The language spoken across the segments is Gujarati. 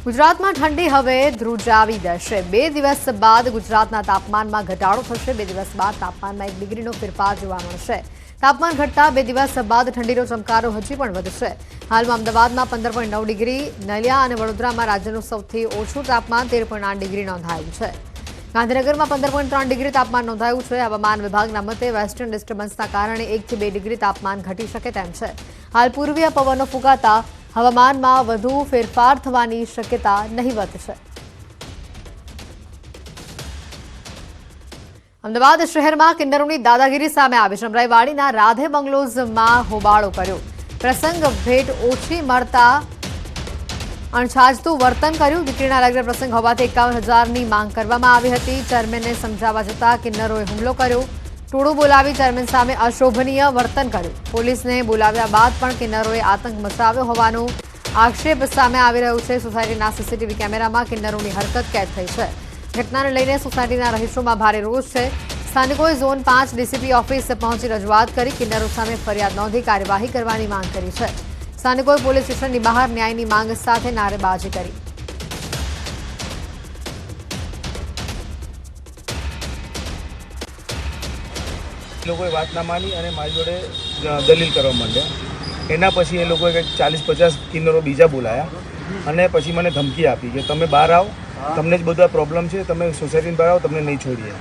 ગુજરાતમાં ઠંડી હવે ધ્રુજાવી દેશે। 2 દિવસ બાદ ગુજરાતના તાપમાનમાં ઘટાડો થશે। 2 દિવસ બાદ તાપમાનમાં 1 ડિગ્રીનો ફેરફાર જોવા મળશે। તાપમાન ઘટતા 2 દિવસ બાદ ઠંડીનો ચમકારો હજી પણ વધશે। હાલમાં અમદાવાદમાં 15.9 ડિગ્રી, નલિયા અને વડોદરામાં રાજ્યનું સૌથી ઓછું તાપમાન 13.8 ડિગ્રી નોંધાયું છે। ગાંધીનગરમાં 15.3 ડિગ્રી તાપમાન નોંધાયું છે। હવામાન વિભાગના મતે વેસ્ટર્ન ડિસ્ટર્બન્સના કારણે 1 થી 2 ડિગ્રી તાપમાન ઘટી શકે તેમ છે। હાલ પૂર્વીય પવનો ફૂંકાતા હવામાનમાં વધુ ફેરફાર થવાની શક્યતા નહિવત છે। અમદાવાદ શહેરમાં કિન્નરોની દાદાગીરી સામે આવી છે। અમરાઈવાડીના રાધે બંગલોઝમાં હોબાળો કર્યો। પ્રસંગ ભેટ ઓછી મળતા અણછાજતું વર્તન કર્યું। દીકરીના લગ્ન પ્રસંગ હોવાથી 51,000ની માંગ કરવામાં આવી હતી। ચેરમેનને સમજાવવા જતાં કિન્નરોએ હુમલો કર્યો। ટોળું બોલાવી ચેરમેન સામે અશોભનીય વર્તન કર્યું। પોલીસને બોલાવ્યા બાદ પણ કિન્નરોએ આતંક મચાવ્યો હોવાનો આક્ષેપ સામે આવી રહ્યો છે। સોસાયટીના સીસીટીવી કેમેરામાં કિન્નરોની હરકત કેદ થઈ છે। ઘટનાને લઈને સોસાયટીના રહીશોમાં ભારે રોષ છે। સ્થાનિકોએ ઝોન 5 ડીસીપી ઓફિસ પહોંચી રજૂઆત કરી કિન્નરો સામે ફરિયાદ નોંધી કાર્યવાહી કરવાની માંગ કરી છે। સ્થાનિકોએ પોલીસ સ્ટેશનની બહાર ન્યાયની માંગ સાથે નારેબાજી કરી। લોકોએ વાત ના માની અને મારી જોડે દલીલ કરવા માંડ્યા। એના પછી એ લોકોએ કંઈક 40-50 કિન્નરો બીજા બોલાયા અને પછી મને ધમકી આપી કે તમે બહાર આવો, તમને જ બધા પ્રોબ્લેમ છે, તમે સોસાયટીની બહાર આવો, તમને નહીં છોડીએ।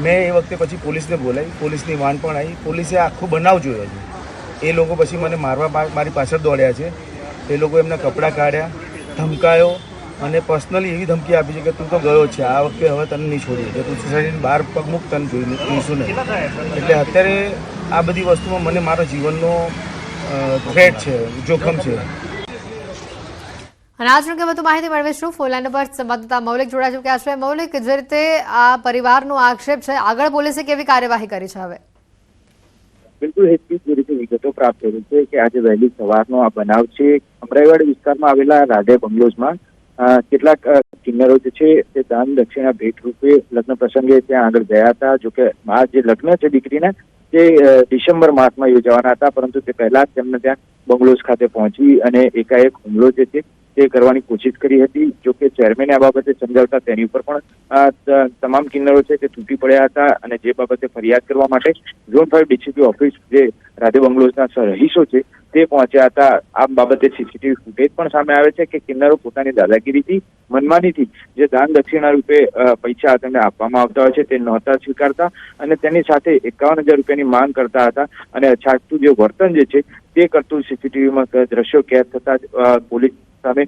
મેં એ વખતે પછી પોલીસને બોલાવી, પોલીસની વાન પણ આવી। પોલીસે આખો બનાવ જોયો છે। એ લોકો પછી મને મારવા મારી પાછળ દોડ્યા છે। એ લોકો એમના કપડાં કાઢ્યા, ધમકાયો અને પર્સનલી એવી ધમકી આપી છે કે તું તો ગયો છે, આ વખતે હવે તને નહીં છોડીએ, કે તું સોસાયટીની બહાર પગ મૂક, તને જોઈશું નહીં। એટલે અત્યારે આ બધી વસ્તુમાં મને મારા જીવનનો થ્રેટ છે, જોખમ છે। અને આજ અંગે વધુ માહિતી મેળવીશું। ફોન લાઈન પર સંવાદદાતા મૌલિક જોડાઈ ચૂક્યા છે। મૌલિક, જે રીતે આ પરિવારનો આક્ષેપ છે, આગળ પોલીસે કેવી કાર્યવાહી કરી છે? હવે બિલકુલ હેતવી જે રીતે વિગતો પ્રાપ્ત થઈ છે કે આજે વહેલી સવારનો આ બનાવ છે। અમરાઈવાડી વિસ્તારમાં આવેલા રાધે બંગલોઝમાં કેટલાક કિન્નરો જે છે તે દાન દક્ષિણા ભેટ રૂપે લગ્ન પ્રસંગે ત્યાં આગળ ગયા હતા। જોકે આ જે લગ્ન છે દીકરીના તે ડિસેમ્બર માસમાં યોજાવાના હતા, પરંતુ તે પહેલા જ તેમને ત્યાં બંગલોઝ ખાતે પહોંચી અને એકાએક હુમલો જે છે તે કરવાની કોશિશ કરી હતી। જોકે ચેરમેને આ બાબતે સમજાવતા તેની ઉપર પણ તમામ કિન્નરો છે તે તૂટી પડ્યા હતા અને જે બાબતે ફરિયાદ કરવા માટે ઝોન 5 ડીસીપી ઓફિસ જે રાધે બંગલોઝના રહીશો છે તે પહોંચ્યા હતા। આ બાબતે સીસીટીવી ફૂટેજ પણ સામે આવે છે કે કિન્નરો પોતાની દાદાગીરીથી, મનમાનીથી જે દાન દક્ષિણા રૂપે પૈસા તેમને આપવામાં આવતા હોય છે તે નહોતા સ્વીકારતા અને તેની સાથે 51,000 રૂપિયાની માંગ કરતા હતા અને અછાડતું જે વર્તન જે છે તે કરતું સીસીટીવીમાં દ્રશ્યો કેદ થતા પોલીસ સામે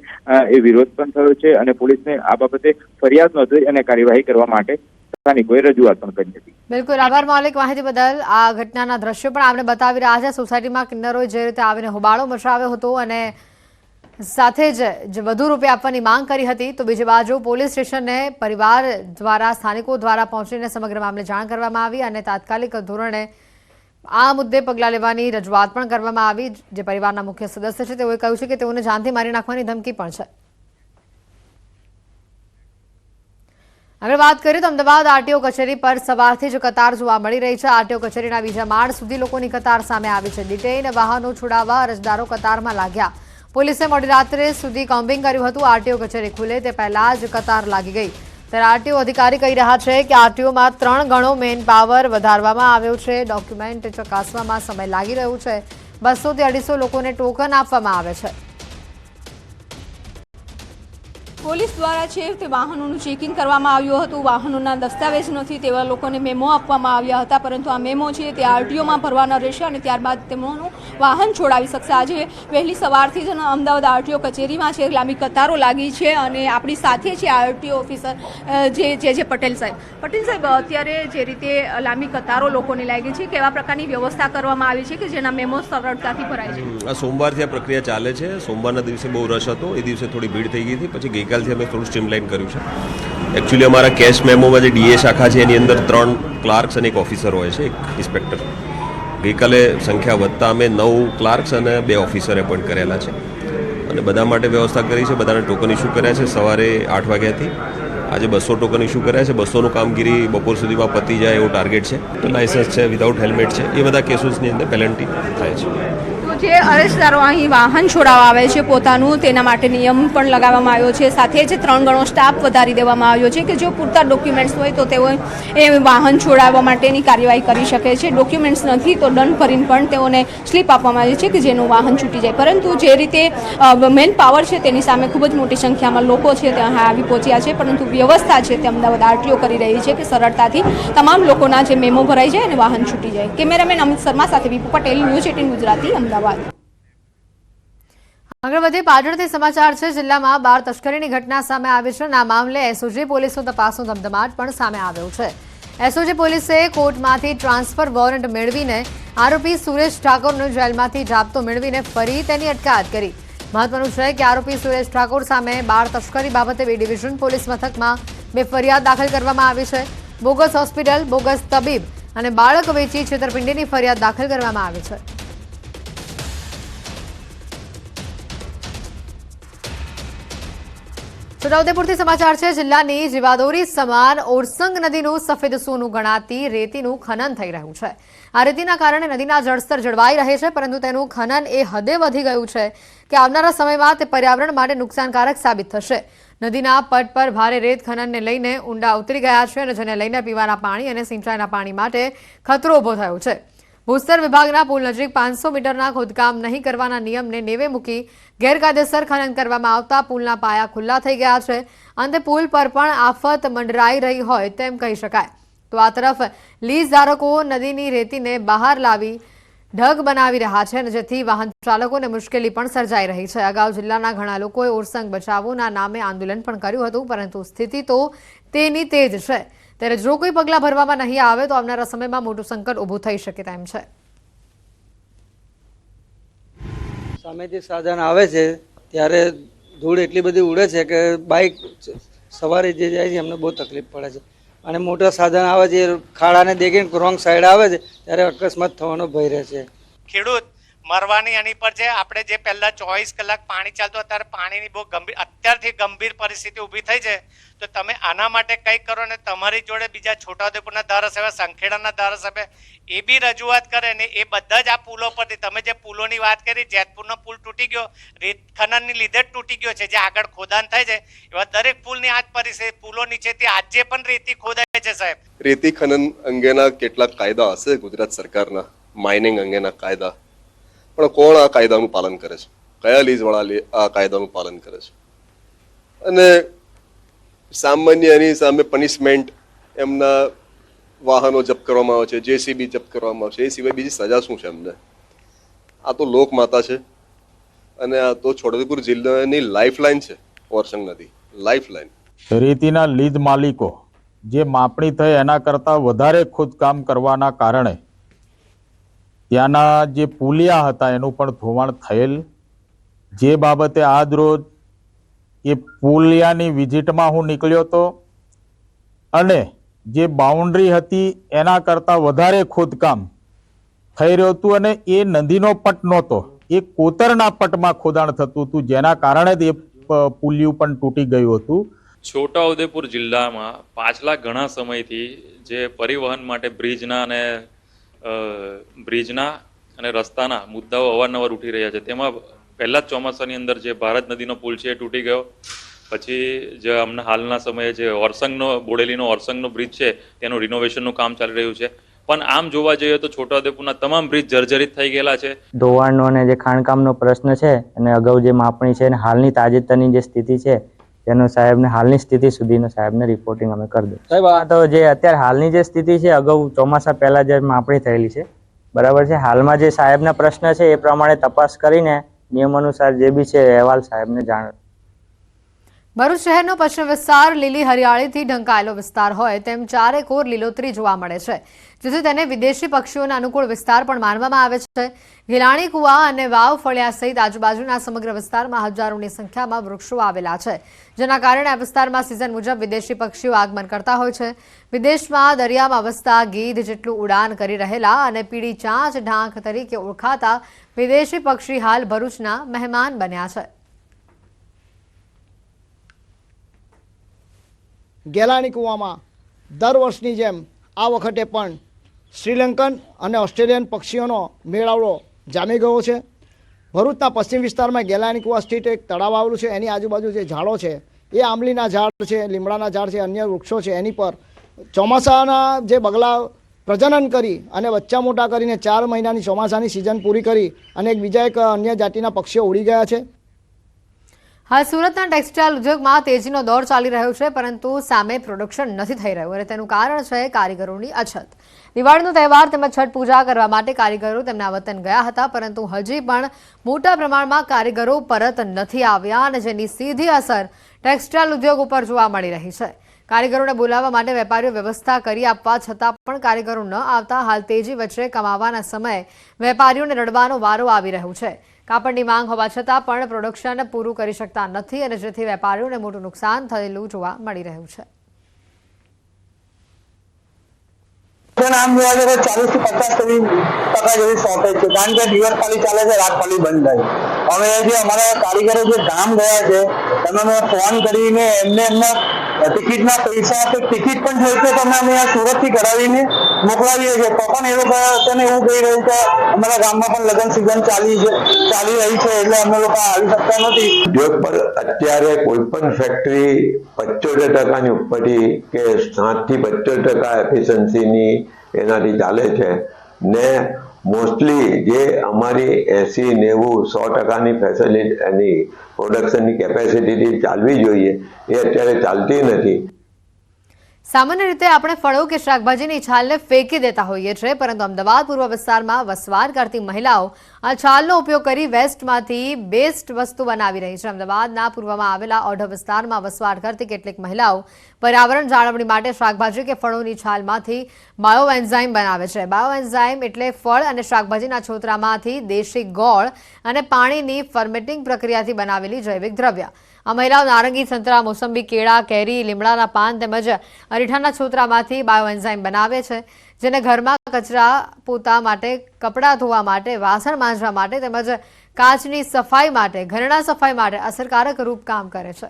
એ વિરોધ પણ થયો છે અને પોલીસને આ બાબતે ફરિયાદ નોંધી અને કાર્યવાહી કરવા માટે સ્થાનિકોએ રજૂઆત પણ કરી હતી। બિલકુલ, આભાર મૌલિક માહિતી બદલ। આ ઘટનાના દ્રશ્યો પણ આપણે બતાવી રહ્યા છે। સોસાયટીમાં કિન્નરોએ જે રીતે આવીને હોબાળો મચાવ્યો હતો અને સાથે જ વધુ રૂપિયા આપવાની માંગ કરી હતી, તો બીજી બાજુ પોલીસ સ્ટેશનને પરિવાર દ્વારા, સ્થાનિકો દ્વારા પહોંચીને સમગ્ર મામલે જાણ કરવામાં આવી અને તાત્કાલિક ધોરણે આ મુદ્દે પગલાં લેવાની રજૂઆત પણ કરવામાં આવી। જે પરિવારના મુખ્ય સદસ્ય છે તેઓએ કહ્યું છે કે તેઓને જાનથી મારી નાખવાની ધમકી પણ છે। આગળ વાત કરીએ તો અમદાવાદ આરટીઓ કચેરી પર સવારથી જ કતાર જોવા મળી રહી છે। આરટીઓ કચેરીના બીજા માળ સુધી લોકોની કતાર સામે આવી છે। ડિટેઇન વાહનો છોડાવવા અરજદારો કતારમાં લાગ્યા। પોલીસે મોડી રાત્રે સુધી કોમ્બિંગ કર્યું હતું। આરટીઓ કચેરી ખુલે તે પહેલા જ કતાર લાગી ગઈ। ત્યારે આરટીઓ અધિકારી કહી રહ્યા છે કે આરટીઓમાં 3 ગણો મેન પાવર વધારવામાં આવ્યો છે। ડોક્યુમેન્ટ ચકાસવામાં સમય લાગી રહ્યો છે। 200 થી 250 લોકોને ટોકન આપવામાં આવે છે। પોલીસ દ્વારા છે તે વાહનોનું ચેકિંગ કરવામાં આવ્યું હતું। વાહનોના દસ્તાવેજ નથી તેવા લોકોને મેમો આપવામાં આવ્યા હતા, પરંતુ આ મેમો છે તે આરટીઓમાં ભરવાના રહેશે અને ત્યારબાદ તેમનું વાહન છોડાવી શકશે। આજે વહેલી સવારથી જ અમદાવાદ આરટીઓ કચેરીમાં છે લાંબી કતારો લાગી છે અને આપણી સાથે છે આરટીઓ ઓફિસર જે પટેલ સાહેબ, અત્યારે જે રીતે લાંબી કતારો લોકોને લાગી છે, કેવા પ્રકારની વ્યવસ્થા કરવામાં આવી છે કે જેના મેમો સરળતાથી ભરાય છે? આ સોમવારથી આ પ્રક્રિયા ચાલે છે। સોમવારના દિવસે બહુ રશ હતો, એ દિવસે થોડી ભીડ થઈ ગઈ હતી, પછી ગઈકાલથી અમે થોડું સ્ટ્રીમલાઇન કર્યું છે। એકચ્યુઅલી અમારા કેશ મેમોમાં જે ડીએ શાખા છે એની અંદર 3 ક્લાર્ક્સ અને 1 ઓફિસર હોય છે, 1 ઇન્સ્પેક્ટર। ગઈકાલે સંખ્યા વધતા અમે 9 ક્લાર્ક્સ અને 2 ઓફિસર એપોઇન્ટ કરેલા છે અને બધા માટે વ્યવસ્થા કરી છે। બધાને ટોકન ઇસ્યુ કર્યા છે સવારે 8 વાગ્યાથી। આજે 200 ટોકન ઇસ્યુ કર્યા છે। 200નું કામગીરી બપોર સુધીમાં પતી જાય એવો ટાર્ગેટ છે। લાયસન્સ છે, વિધાઉટ હેલ્મેટ છે, એ બધા કેસોસની અંદર પેનલ્ટી થાય છે। તો જે અરજદારો અહીં વાહન છોડાવવા આવે છે પોતાનું, તેના માટે નિયમ પણ લગાવવામાં આવ્યો છે. સાથે જ 3 ગણો સ્ટાફ વધારી દેવામાં આવ્યો છે કે જો પૂરતા ડોક્યુમેન્ટ્સ હોય તો તેઓ એ વાહન છોડાવવા માટેની કાર્યવાહી કરી શકે છે. ડોક્યુમેન્ટ્સ નથી તો દંડ ભરીને પણ તેઓને સ્લીપ આપવામાં આવી છે કે જેનું વાહન છૂટી જાય. પરંતુ જે રીતે મેન પાવર છે તેની સામે ખૂબ જ મોટી સંખ્યામાં લોકો છે ત્યાં આવી પહોંચ્યા છે, પરંતુ વ્યવસ્થા છે તે અમદાવાદ આરટીઓ કરી રહી છે કે સરળતાથી તમામ લોકોના જે મેમો ભરાઈ જાય અને વાહન છૂટી જાય. કેમેરામેન અમિત શર્મા સાથે વિપુ પટેલ, ન્યૂઝ 18 ગુજરાતી, અમદાવાદ. આગળ વધીએ પાટણથી સમાચાર છે. જિલ્લામાં બાળ તસ્કરીની ઘટના સામે આવી છે અને આ મામલે એસઓજી પોલીસનો તપાસનો ધમધમાટ પણ સામે આવ્યો છે. એસઓજી પોલીસે કોર્ટમાંથી ટ્રાન્સફર વોરંટ મેળવીને આરોપી સુરેશ ઠાકોરને જેલમાંથી જાપ્તો મેળવીને ફરી તેની અટકાયત કરી. મહત્વનું છે કે આરોપી સુરેશ ઠાકોર સામે બાળ તસ્કરી બાબતે B ડિવિઝન પોલીસ મથકમાં 2 ફરિયાદ દાખલ કરવામાં આવી છે. બોગસ હોસ્પિટલ, બોગસ તબીબ અને બાળક વેચી છેતરપિંડીની ફરિયાદ દાખલ કરવામાં આવી છે. છોટાઉદેપુરથી સમાચાર છે. જિલ્લાની જીવાદોરી સમાન ઓરસંગ નદીનું સફેદ સોનું ગણાતી રેતીનું ખનન થઈ રહ્યું છે. આ રેતીના કારણે નદીના જળસ્તર જળવાઈ રહે છે, પરંતુ તેનું ખનન એ હદે વધી ગયું છે કે આવનારા સમયમાં તે પર્યાવરણ માટે નુકસાનકારક સાબિત થશે. નદીના પટ પર ભારે રેત ખનનને લઈને ઊંડા ઉતરી ગયા છે અને જેને લઈને પીવાના પાણી અને સિંચાઈના પાણી માટે ખતરો ઊભો થયો છે. ભૂસ્તર વિભાગના પુલ નજીક 500 મીટરના ખોદકામ નહીં કરવાના નિયમને નેવે મૂકી ગેરકાયદેસર ખનન કરવામાં આવતા પુલના પાયા ખુલ્લા થઈ ગયા છે. અંતે પુલ પર પણ આફત મંડરાઈ રહી હોય તેમ કહી શકાય. તો આ તરફ લીઝ ધારકો નદીની રેતીને બહાર લાવી ઢગ બનાવી રહ્યા છે અને જેથી વાહન ચાલકોને મુશ્કેલી પણ સર્જાઈ રહી છે. અગાઉ જિલ્લાના ઘણા લોકોએ ઓરસંગ બચાવોના નામે આંદોલન પણ કર્યું હતું, પરંતુ સ્થિતિ તો તેની તે જ છે. ત્યારે જો કોઈ પગલાં ભરવામાં નહીં આવે તો આવનારા સમયમાં મોટું સંકટ ઊભું થઈ શકે તેમ છે. સામેથી સાધન આવે છે ત્યારે ધૂળ એટલી બધી ઉડે છે કે બાઇક સવારે જે જાય છે એમને બહુ તકલીફ પડે છે. અને મોટા સાધન આવે છે ખાડાને દેખીને રોંગ સાઈડ આવે છે ત્યારે અકસ્માત થવાનો ભય રહે છે. ખેડૂત મરવાની એની પર છે. આપણે જે પહેલા 24 કલાક પાણી ચાલતું, અત્યારે પાણીની બહુ અત્યારથી ગંભીર પરિસ્થિતિ ઊભી થઈ છે. તો તમે આના માટે કંઈક કરો ને તમારી જોડે બીજા છોટાઉદેપુરના ધારાસભ્ય, સંખેડાના ધારાસભ્ય એ બી રજૂઆત કરે ને એ બધા જ આ પુલો પરથી, તમે જે પુલોની વાત કરી, જેતપુરનો પુલ તૂટી ગયો રેત ખનનની લીધે જ તૂટી ગયો છે. જે આગળ ખોદાણ થાય છે એવા દરેક પુલની આ જ પરિસ્થિતિ. પુલો નીચેથી આજે પણ રેતી ખોદાય છે સાહેબ. રેતી ખનન અંગેના કેટલાક કાયદા હશે ગુજરાત સરકારના, માઇનિંગ અંગેના કાયદા, પણ કોણ આ કાયદાનું પાલન કરે છે? કયા લીઝવાળા આ કાયદાનું પાલન કરે છે? અને સામાન્ય એની સામે પનિશમેન્ટ, એમના વાહનો જપ્ત કરવામાં આવે છે, JCB જપ્ત કરવામાં આવે છે, એ સિવાય બીજી સજા શું છે એમને? આ તો લોકમાતા છે અને આ તો છોટાઉદેપુર જિલ્લાની લાઈફલાઈન છે. ઓરસંગ નદી લાઈફલાઈન. રેતીના લીઝ માલિકો જે માપણી થઈ એના કરતાં વધારે ખોદકામ કરવાના કારણે ત્યાંના જે પુલિયા હતા એનું પણ ધોવાણ થયેલ. જે બાબતે આજ રોજ એ પુલિયાની વિઝિટમાં હું નીકળ્યો હતો અને જે બાઉન્ડ્રી હતી એના કરતાં વધારે ખોદકામ થઈ રહ્યું હતું અને એ નદીનો પટ નહોતો, એ કોતરના પટમાં ખોદાણ થતું હતું, જેના કારણે જ એ પુલિયું પણ તૂટી ગયું હતું. છોટાઉદેપુર જિલ્લામાં પાછલા ઘણા સમયથી જે પરિવહન માટે બ્રિજના અને રસ્તાના મુદ્દાઓ અવારનવાર ઉઠી રહ્યા છે. તેમાં પહેલા જ ચોમાસાની અંદર જે ભારત નદીનો પુલ છે એ તૂટી ગયો. પછી જે હમણાં હાલના સમયે જે બોડેલીનો ઓરસંગનો બ્રિજ છે તેનું રિનોવેશનનું કામ ચાલી રહ્યું છે. પણ આમ જોવા જઈએ તો છોટાઉદેપુરના તમામ બ્રિજ જર્જરિત થઈ ગયેલા છે. ધોવાણનો અને જે ખાણકામનો પ્રશ્ન છે અને અગાઉ જે માપણી છે અને હાલની તાજેતરની જે સ્થિતિ છે તેનો સાહેબને હાલની સ્થિતિ સુધીનો સાહેબને રિપોર્ટિંગ અમે કરી દઉં. સાહેબ આ તો જે અત્યારે હાલની જે સ્થિતિ છે અગાઉ ચોમાસા પહેલા જે માપણી થયેલી છે બરાબર છે. હાલમાં જે સાહેબના પ્રશ્ન છે એ પ્રમાણે તપાસ કરીને નિયમ અનુસાર જે બી છે અહેવાલ સાહેબને જાણ. ભરૂચ શહેરનો પશ્ચિમ વિસ્તાર લીલી હરિયાળીથી ઢંકાયેલો વિસ્તાર હોય તેમ ચારેકોર લીલોતરી જોવા મળે છે, જેથી તેને વિદેશી પક્ષીઓના અનુકૂળ વિસ્તાર પણ માનવામાં આવે છે. ગિલાણી કુવા અને વાવ ફળિયા સહિત આજુબાજુના સમગ્ર વિસ્તારમાં હજારોની સંખ્યામાં વૃક્ષો આવેલા છે, જેના કારણે આ વિસ્તારમાં સિઝન મુજબ વિદેશી પક્ષીઓ આગમન કરતા હોય છે. વિદેશમાં દરિયામાં વસતા ગીધ જેટલું ઉડાન કરી રહેલા અને પીળી ચાંચ ઢાંક તરીકે ઓળખાતા વિદેશી પક્ષી હાલ ભરૂચના મહેમાન બન્યા છે. ગેલાણી કૂવામાં દર વર્ષની જેમ આ વખતે પણ શ્રીલંકન અને ઓસ્ટ્રેલિયન પક્ષીઓનો મેળાવડો જામી ગયો છે. ભરૂચના પશ્ચિમ વિસ્તારમાં ગેલાની કુવા સ્થિત એક તળાવ આવેલું છે. એની આજુબાજુ જે ઝાડો છે એ આંબલીના ઝાડ છે, લીમડાના ઝાડ છે, અન્ય વૃક્ષો છે. એની પર ચોમાસાના જે બગલા પ્રજનન કરી અને બચ્ચા મોટા કરીને 4 મહિનાની ચોમાસાની સિઝન પૂરી કરી અને બીજા એક અન્ય જાતિના પક્ષીઓ ઉડી ગયા છે. હાલ સુરતના ટેક્સટાઇલ ઉદ્યોગમાં તેજીનો દોર ચાલી રહ્યો છે, પરંતુ સામે પ્રોડક્શન નથી થઈ રહ્યું અને તેનું કારણ છે કારીગરોની અછત. દિવાળીનો તહેવાર તેમજ છઠ પૂજા કરવા માટે કારીગરો તેમના વતન ગયા હતા, પરંતુ હજી પણ મોટા પ્રમાણમાં કારીગરો પરત નથી આવ્યા અને જેની સીધી અસર ટેક્સટાઇલ ઉદ્યોગ ઉપર જોવા મળી રહી છે. કારીગરોને બોલાવવા માટે વેપારીઓ વ્યવસ્થા કરી આપવા છતાં પણ કારીગરો ન આવતા હાલ તેજી વચ્ચે કમાવાના સમયે વેપારીઓને રડવાનો વારો આવી રહ્યો છે. કાપડની માંગ હોવા છતાં પણ પ્રોડક્શન પૂરું કરી શકતા નથી અને જેથી વેપારીઓને મોટું નુકસાન થયેલું જોવા મળી રહ્યું છે. આમ જોવા જઈએ તો 40 થી 50% જેવી શોર્ટેજ છે, કારણ કે દિવસ ખાલી ચાલે છે, રાત ખાલી બંધ થાય. હવે જે અમારા કારીગરો જે ગામ ગયા છે તમે મેં ફોન કરીને એમના ટિકિટના પૈસા ટિકિટ પણ થઈ છે તો અમે અહીંયા સુરતથી કરાવીને મોકલાવીએ છીએ, તો પણ એ લોકો તને એવું કહી રહ્યું કે અમારા ગામમાં પણ લગ્ન સિઝન ચાલી રહી છે એટલે અમે લોકો આવી શકતા નથી. ઉદ્યોગ પર અત્યારે કોઈ પણ ફેક્ટરી 75% ઉપરથી કે 7 થી 75% એફિશિયન્સીની એનાથી ચાલે છે ને મોસ્ટલી જે અમારી 80-90-100%ની ફેસિલિટી એની પ્રોડક્શનની કેપેસિટીથી ચાલવી જોઈએ એ અત્યારે ચાલતી નથી. સામાન્ય રીતે આપણે ફળો કે શાકભાજીની છાલને ફેંકી દેતા હોઈએ છીએ, પરંતુ અમદાવાદ પૂર્વ વિસ્તારમાં વસવાટ કરતી મહિલાઓ આ છાલનો ઉપયોગ કરી વેસ્ટમાંથી બેસ્ટ વસ્તુ બનાવી રહી છે. અમદાવાદના પૂર્વમાં આવેલા ઓઢવ વિસ્તારમાં વસવાટ કરતી કેટલીક મહિલાઓ પર્યાવરણ જાળવણી માટે શાકભાજી કે ફળોની છાલમાંથી બાયોએન્ઝાઇમ બનાવે છે. બાયોએન્ઝાઇમ એટલે ફળ અને શાકભાજીના છોતરામાંથી દેશી ગોળ અને પાણીની ફર્મેટિંગ પ્રક્રિયાથી બનાવેલી જૈવિક દ્રવ્ય. આ મહિલાઓ નારંગી, સંતરા, મોસંબી, કેળા, કેરી, લીમડાના પાન તેમજ અરીઠાના છોતરામાંથી બાયોએન્ઝાઇમ બનાવે છે, જેને ઘરમાં કચરા પોતા માટે, કપડાં ધોવા માટે, વાસણ માંજવા માટે તેમજ કાચની સફાઈ માટે, ઘરના સફાઈ માટે અસરકારક રૂપ કામ કરે છે.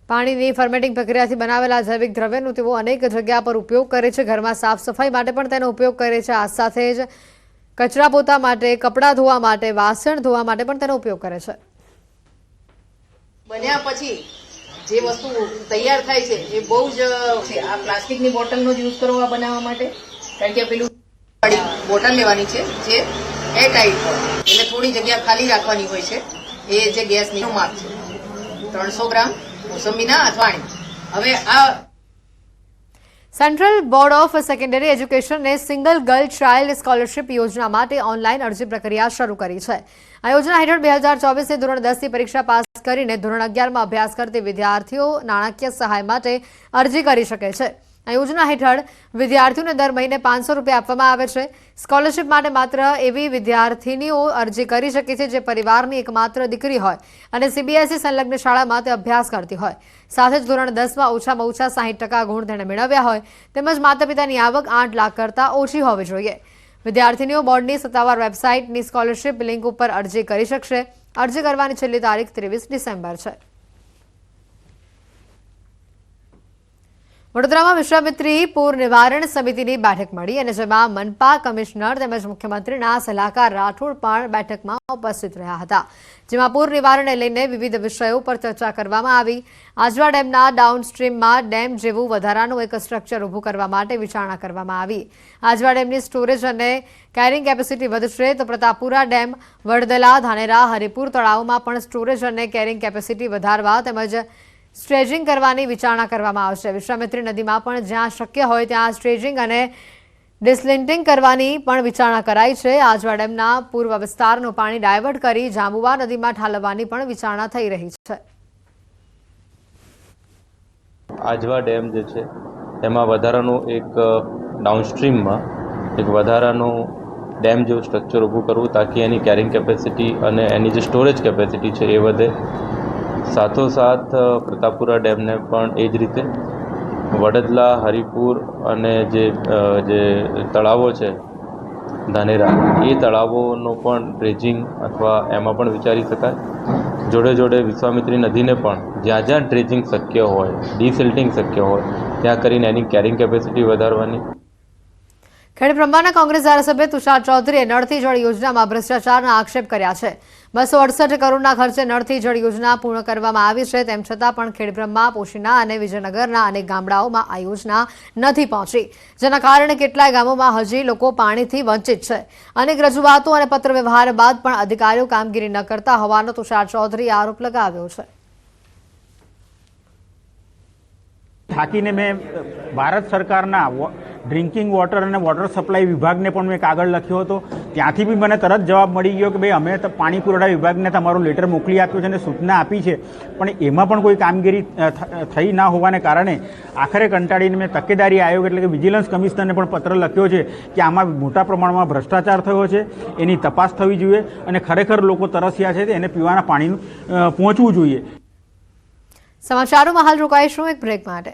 પાણીની ફર્મેટિંગ પ્રક્રિયાથી બનાવેલા જૈવિક દ્રવ્યનો તેઓ અનેક જગ્યા પર ઉપયોગ કરે છે. ઘરમાં સાફ સફાઈ માટે પણ તેનો ઉપયોગ કરે છે. આ સાથે જ કચરા પોતા માટે, કપડાં ધોવા માટે, વાસણ ધોવા માટે પણ તેનો ઉપયોગ કરે છે. બન્યા પછી જે વસ્તુ તૈયાર થાય છે એ બહુ જ આ પ્લાસ્ટિકની બોટલનો જ યુઝ કરવો બનાવવા માટે, કારણ કે પેલું બોટલ લેવાની છે જે એર ટાઈટ હોય એટલે થોડી જગ્યા ખાલી રાખવાની હોય છે. એ જે ગેસની માપ છે 300 ગ્રામ મોસંબીના અથવા હવે આ સેન્ટ્રલ બોર્ડ ઓફ સેકન્ડરી એજ્યુકેશને સિંગલ ગર્લ ચાઇલ્ડ સ્કોલરશિપ યોજના માટે ઓનલાઈન અરજી પ્રક્રિયા શરૂ કરી છે. આ યોજના હેઠળ 2024 ધોરણ 10ની પરીક્ષા પાસ કરીને ધોરણ 11માં અભ્યાસ કરતી વિદ્યાર્થીઓ નાણાકીય સહાય માટે અરજી કરી શકે છે. આ યોજના હેઠળ વિદ્યાર્થીઓને દર મહિને 500 રૂપિયા આપવામાં આવે છે. સ્કોલરશિપ માટે માત્ર એવી વિદ્યાર્થીનીઓ અરજી કરી શકે છે જે પરિવારની એકમાત્ર દીકરી હોય અને સીબીએસઈ સંલગ્ન શાળામાં તે અભ્યાસ કરતી હોય, સાથે જ ધોરણ 10માં ઓછામાં ઓછા 60% ગુણ તેણે મેળવ્યા હોય તેમજ માતા પિતાની આવક 8 લાખ કરતાં ઓછી હોવી જોઈએ. વિદ્યાર્થીનીઓ બોર્ડની સત્તાવાર વેબસાઇટની સ્કોલરશિપ લિંક ઉપર અરજી કરી શકશે. અરજી કરવાની છેલ્લી તારીખ 23 ડિસેમ્બર છે. વડોદરામાં વિશ્વામિત્રી પૂર નિવારણ સમિતિની બેઠક મળી અને જેમાં મનપા કમિશનર તેમજ મુખ્યમંત્રીના સલાહકાર રાઠોડ પણ બેઠકમાં ઉપસ્થિત રહ્યા હતા, જેમાં પૂર નિવારણને લઈને વિવિધ વિષયો પર ચર્ચા કરવામાં આવી. આજવા ડેમના ડાઉનસ્ટ્રીમમાં ડેમ જેવું વધારાનું એક સ્ટ્રક્ચર ઊભું કરવા માટે વિચારણા કરવામાં આવી. આજવા ડેમની સ્ટોરેજ અને કેરિંગ કેપેસિટી વધશે તો પ્રતાપપુરા ડેમ, વડદલા, ધાનેરા, હરિપુર તળાવમાં પણ સ્ટોરેજ અને કેરિંગ કેપેસિટી વધારવા તેમજ સ્ટ્રેજિંગ કરવાની વિચારણા કરવામાં આવશે. વિશ્વામિત્રી નદીમાં પણ જ્યાં શક્ય હોય ત્યાં સ્ટ્રેજિંગ અને ડિસલિન્ટિંગ કરવાની પણ વિચારણા કરાઈ છે. આજવા ડેમના પૂર્વ વિસ્તારનું પાણી ડાયવર્ટ કરી જાંબુવા નદીમાં ઠાલવવાની પણ વિચારણા થઈ રહી છે. આજવા ડેમ જે છે એમાં વધારાનું એક ડાઉનસ્ટ્રીમમાં એક વધારાનું ડેમ જેવું સ્ટ્રક્ચર ઊભું કરવું તાકી એની કેરિંગ કેપેસિટી અને એની જે સ્ટોરેજ કેપેસિટી છે એ વધે. સાથોસાથ પ્રતાપપુરા ડેમને પણ એ જ રીતે વડદલા, હરિપુર અને જે તળાવો છે ધાનેરા એ તળાવોનો પણ ડ્રેજિંગ અથવા એમાં પણ વિચારી શકાય. જોડે જોડે વિશ્વામિત્રી નદીને પણ જ્યાં જ્યાં ડ્રેજિંગ શક્ય હોય, ડિસિલ્ટિંગ શક્ય હોય ત્યાં કરીને એની કેરિંગ કેપેસિટી વધારવાની. ખેડબ્રહ્માના કોંગ્રેસ ધારાસભ્ય તુષાર ચૌધરીએ નળથી જળ યોજનામાં ભ્રષ્ટાચારના આક્ષેપ કર્યા છે. 268 કરોડના ખર્ચે નળથી જળ યોજના પૂર્ણ કરવામાં આવી છે, તેમ છતાં પણ ખેડબ્રહ્મા, પોશીના અને વિજયનગરના અનેક ગામડાઓમાં આ યોજના નથી પહોંચી, જેના કારણે કેટલાય ગામોમાં હજી લોકો પાણીથી વંચિત છે. અનેક રજૂઆતો અને પત્ર વ્યવહાર બાદ પણ અધિકારીઓ કામગીરી ન કરતા હોવાનો તુષાર ચૌધરીએ આરોપ લગાવ્યો છે. થાકીને મેં ભારત સરકારના ડ્રિંકિંગ વોટર અને વોટર સપ્લાય વિભાગને પણ મેં કાગળ લખ્યો હતો. ત્યાંથી બી મને તરત જવાબ મળી ગયો કે ભાઈ અમે પાણી પુરવઠા વિભાગને તમારો લેટર મોકલી આપ્યો છે અને સૂચના આપી છે, પણ એમાં પણ કોઈ કામગીરી થઈ ના હોવાને કારણે આખરે કંટાળીને મેં તકેદારી આયોગ એટલે કે વિજિલન્સ કમિશનરને પણ પત્ર લખ્યો છે કે આમાં મોટા પ્રમાણમાં ભ્રષ્ટાચાર થયો છે, એની તપાસ થવી જોઈએ અને ખરેખર લોકો તરસ્યા છે એને પીવાના પાણીનું પહોંચવું જોઈએ. સમાચારોમાં હાલ રોકાઈશું એક બ્રેક માટે.